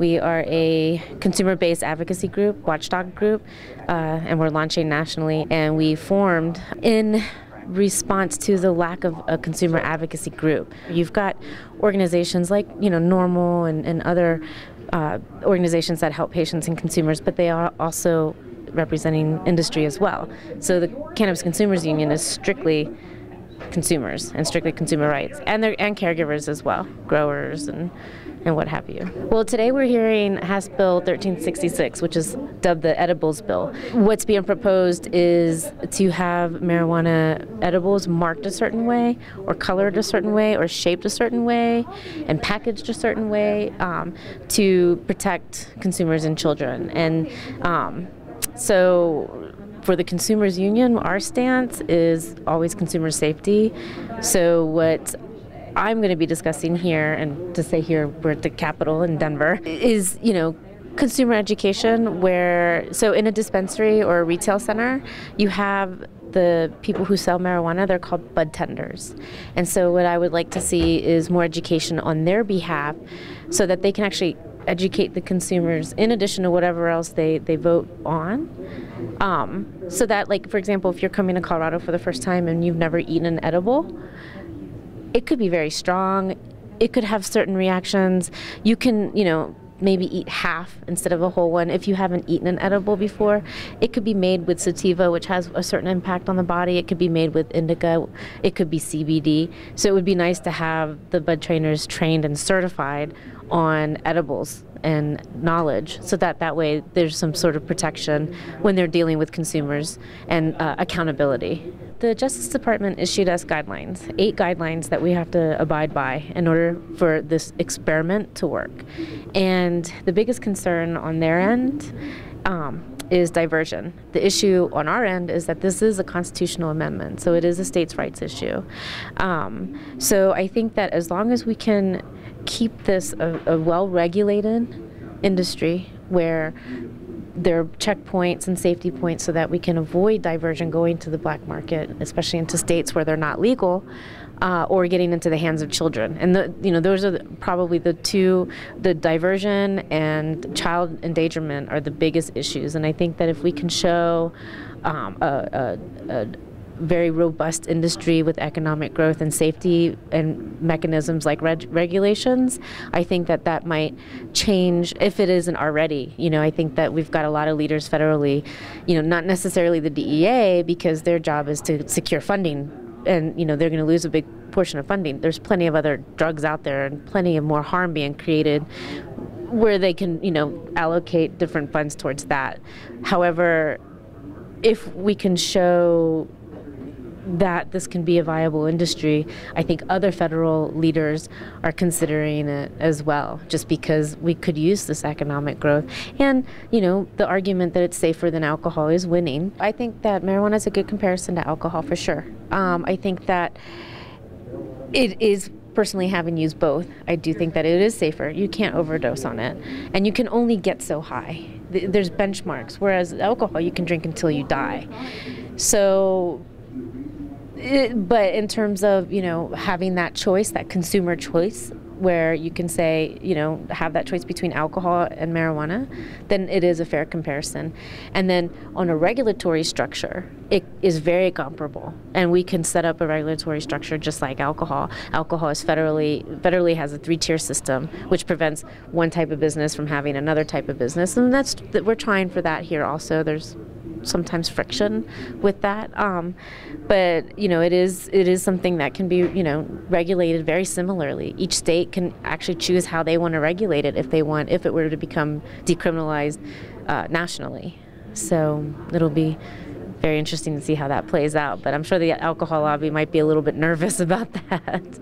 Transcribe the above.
We are a consumer-based advocacy group, watchdog group, and we're launching nationally. And we formed in response to the lack of a consumer advocacy group. You've got organizations like, NORML and other organizations that help patients and consumers, but they are also representing industry as well. So the Cannabis Consumers Union is strictly consumers and strictly consumer rights, and caregivers as well, growers and what have you. Well, today we're hearing House Bill 1366, which is dubbed the edibles bill. What's being proposed is to have marijuana edibles marked a certain way, or colored a certain way, or shaped a certain way, and packaged a certain way to protect consumers and children. And so for the Consumers Union, our stance is always consumer safety. So what I'm going to be discussing here, and to say here, we're at the Capitol in Denver, is, consumer education so in a dispensary or a retail center, you have the people who sell marijuana, they're called bud tenders. And so what I would like to see is more education on their behalf so that they can actually educate the consumers in addition to whatever else they vote on. So that, like, for example, if you're coming to Colorado for the first time and you've never eaten an edible, it could be very strong. It could have certain reactions. You can, maybe eat half instead of a whole one if you haven't eaten an edible before. It could be made with sativa, which has a certain impact on the body. It could be made with indica. It could be CBD. So it would be nice to have the bud trainers trained and certified on edibles and knowledge, so that way there's some sort of protection when they're dealing with consumers and accountability. The Justice Department issued us guidelines, 8 guidelines that we have to abide by in order for this experiment to work. And the biggest concern on their end is diversion. The issue on our end is that this is a constitutional amendment, so it is a states' rights issue. So I think that as long as we can keep this a well-regulated industry where there are checkpoints and safety points so that we can avoid diversion going to the black market, especially into states where they're not legal, or getting into the hands of children. And those are probably the two, the diversion and child endangerment are the biggest issues. And I think that if we can show a very robust industry with economic growth and safety and mechanisms like regulations, I think that might change, if it isn't already. I think that we've got a lot of leaders federally, not necessarily the DEA, because their job is to secure funding, and they're going to lose a big portion of funding. There's plenty of other drugs out there and plenty of more harm being created where they can allocate different funds towards that. However, if we can show that this can be a viable industry, I think other federal leaders are considering it as well, just because we could use this economic growth. And, the argument that it's safer than alcohol is winning. I think that marijuana is a good comparison to alcohol for sure. I think that it is, personally having used both, I do think that it is safer. You can't overdose on it, and you can only get so high. There's benchmarks, whereas alcohol you can drink until you die. So but in terms of, having that choice, that consumer choice, where you can say, have that choice between alcohol and marijuana, then it is a fair comparison. And then on a regulatory structure, it is very comparable. And we can set up a regulatory structure just like alcohol. Alcohol is federally has a 3-tier system, which prevents one type of business from having another type of business. And we're trying for that here also. There's sometimes friction with that, but it is something that can be regulated very similarly. Each state can actually choose how they want to regulate it if it were to become decriminalized nationally. So it'll be very interesting to see how that plays out, but I'm sure the alcohol lobby might be a little bit nervous about that.